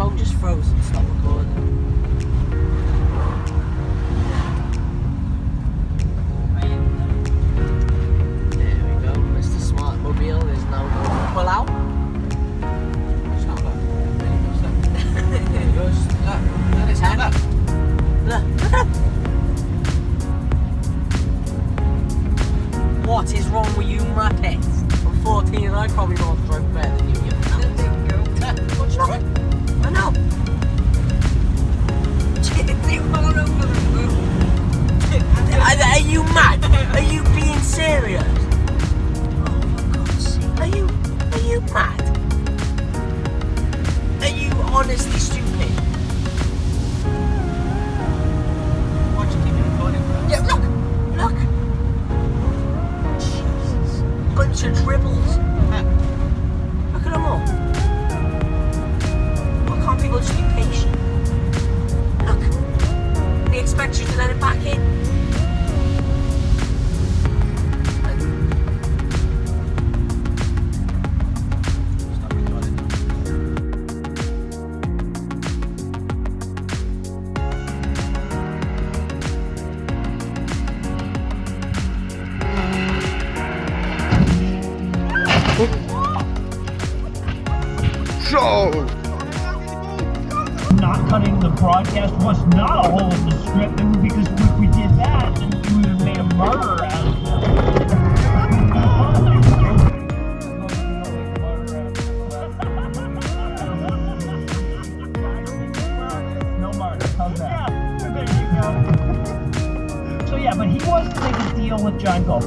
phone just froze and stopped recording. There we go, Mr. Smartmobile is now going to pull out. What is wrong with you, muppets? I'm 14 and I probably know how to drive better than you. What's wrong? I know. Are you mad? Are you being serious? Oh, for God's sake. Are you mad? Are you honestly stupid? Why'd you keep me recording, bro? Yeah, look. Jesus. Bunch of dribbles. Look at them all. Why can't people just be patient? Look. They expect you to let it back in. Stop recording. Not cutting the broadcast was not a hole in the script, and because if we did that, then we would have made a murder out of it. No murder, how's that? Yeah, there you go. So yeah, but he wants to make a deal with John Galt.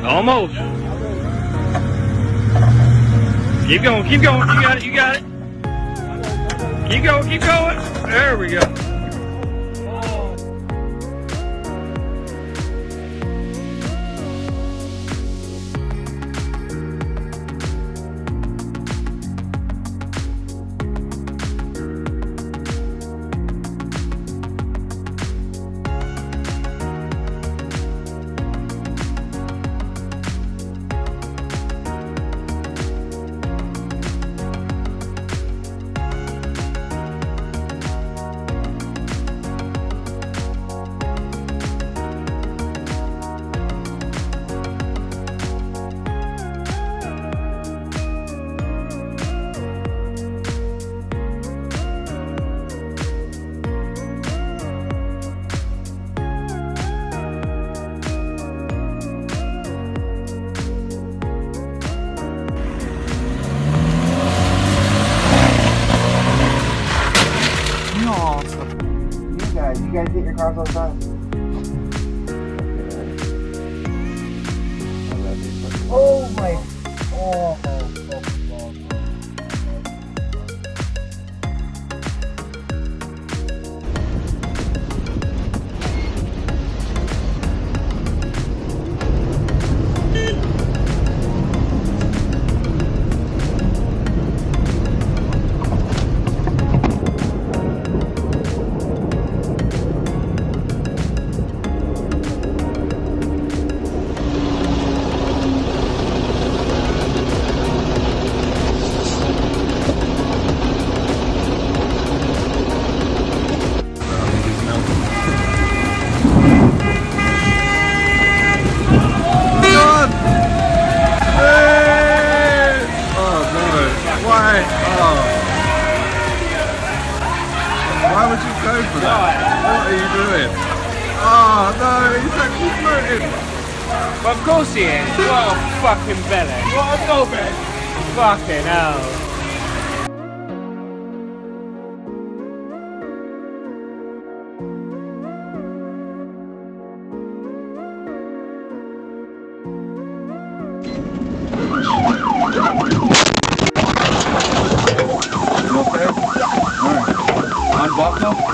Almost. Keep going, keep going. You got it, you got it. Keep going, keep going. There we go. you guys hit your cars all the time. Oh my. Oh, oh, oh. Why would you go for that? What are you doing? Oh no, he's actually floating. Well, of course he is. What a fucking belly. What a goalbed. Fucking hell. I'm Buckner.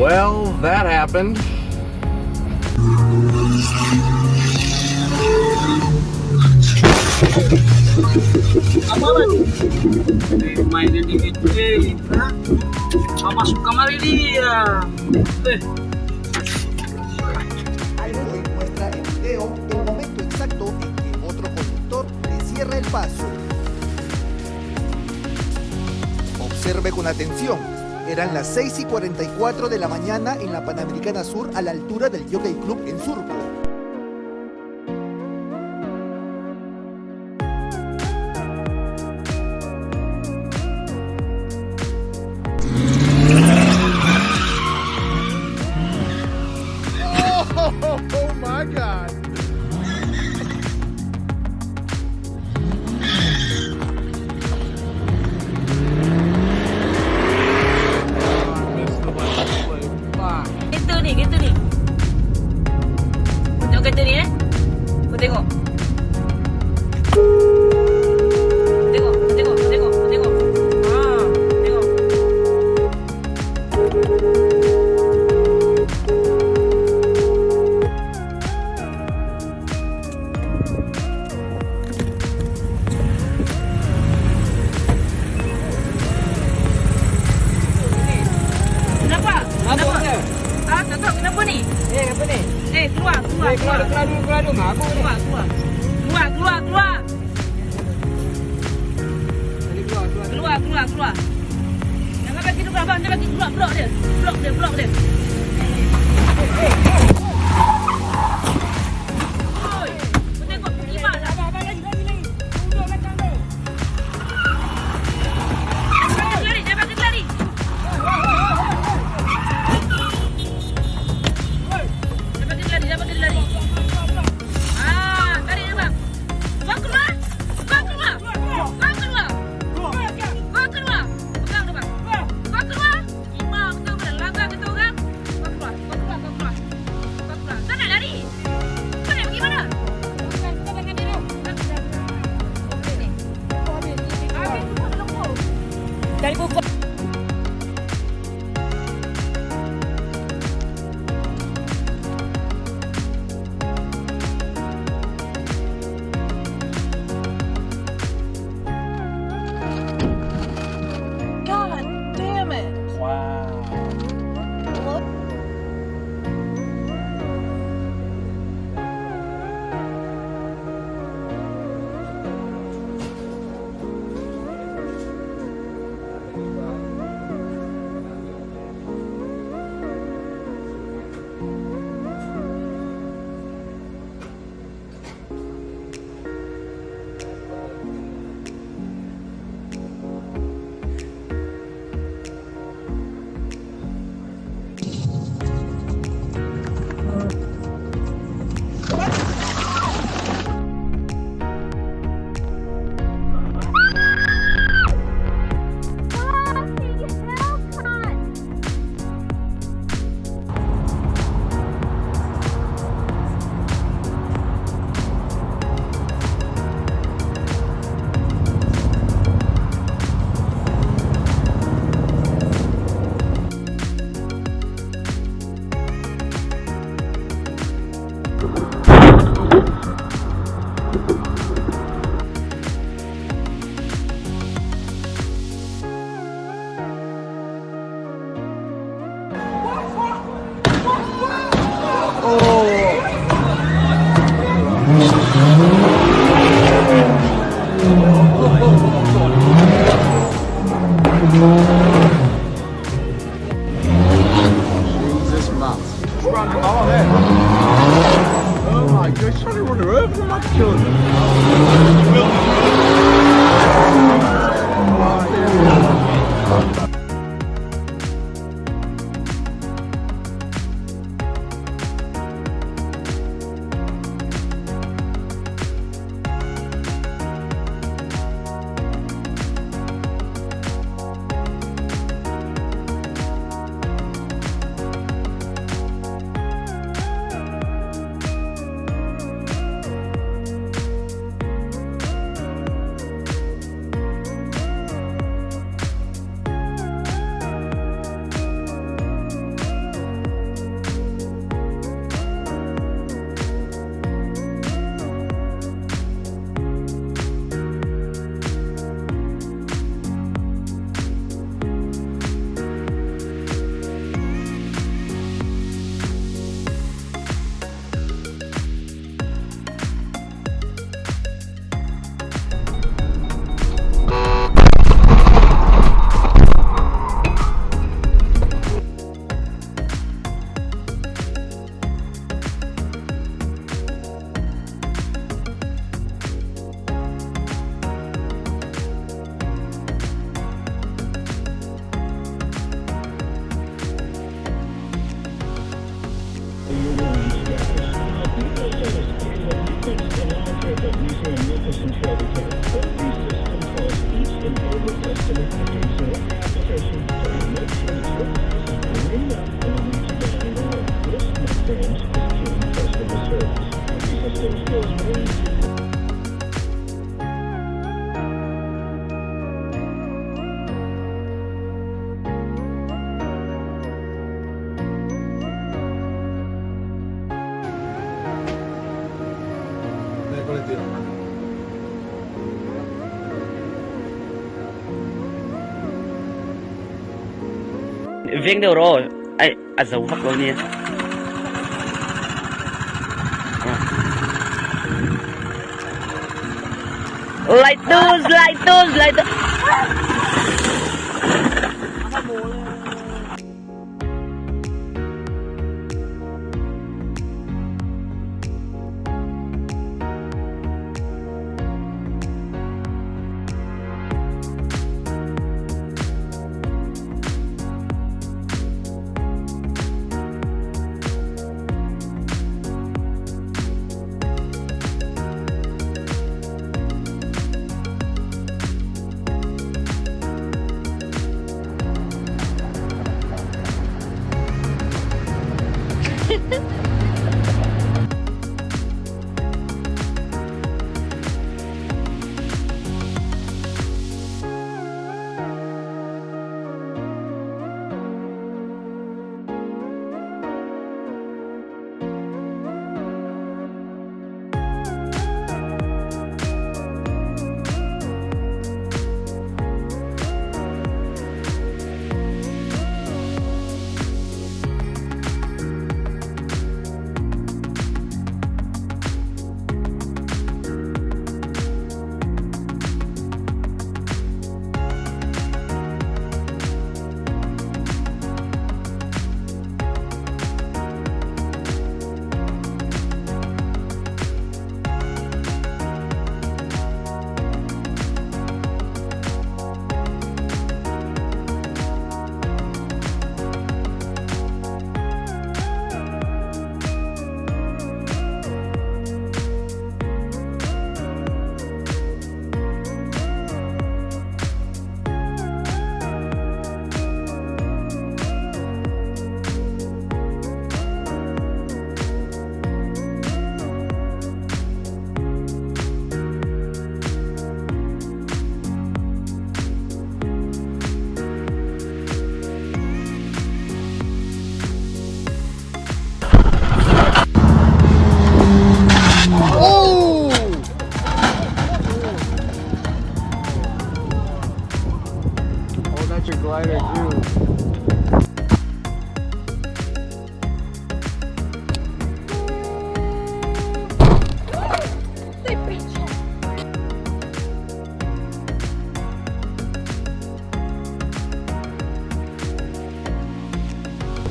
Well, that happened. Mainnya di masuk kamar dia. Ahí muestra el video el momento exacto en que otro conductor le cierra el paso. Observe con atención. Eran las 6:44 de la mañana en la Panamericana Sur a la altura del Jockey Club en Surco. Oh my God. Kereta ni. Tengok kereta ni Kau tengok. Tengok. Tengok. Kenapa? Ah, tak tahu kenapa ni? Apa ni? Keluar. Keluar dulu. Aku Keluar. Keluar. Jangan bagi tu abang, jangan bagi blok dia. Blok dia. Oi, kau tengok gimana dah. Abang lagi. Duduk belakang tu. Jangan lari. Jangan bagi lari. Ah, tarik dia bang. Kau keluar. Pegang dia bang. Kau keluar. Gimana betul benar langgar kita orang. Kau keluar. Kau nak lari. Kau nak pergi mana? Kita dengan dia tu. Habis tu pun lembut. Dari pukul Jesus, Matt. Run, Viên đều rồi. Ai, dấu hoặc đâu nhỉ? Lại tư.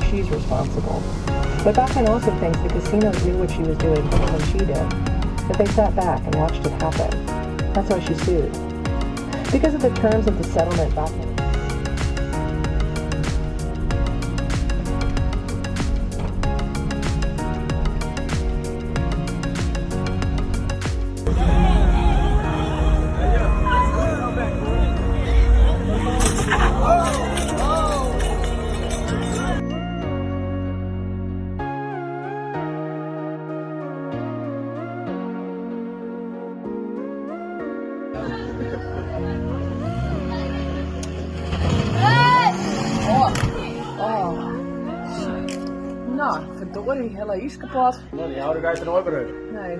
She's responsible. But Bakken also thinks the casino knew what she was doing better than she did. That they sat back and watched it happen. That's why she sued. Because of the terms of the settlement, Bakken... Nou, verdorie, hele is kapot. Nou, die oude gaat er nooit meer uit. Nee.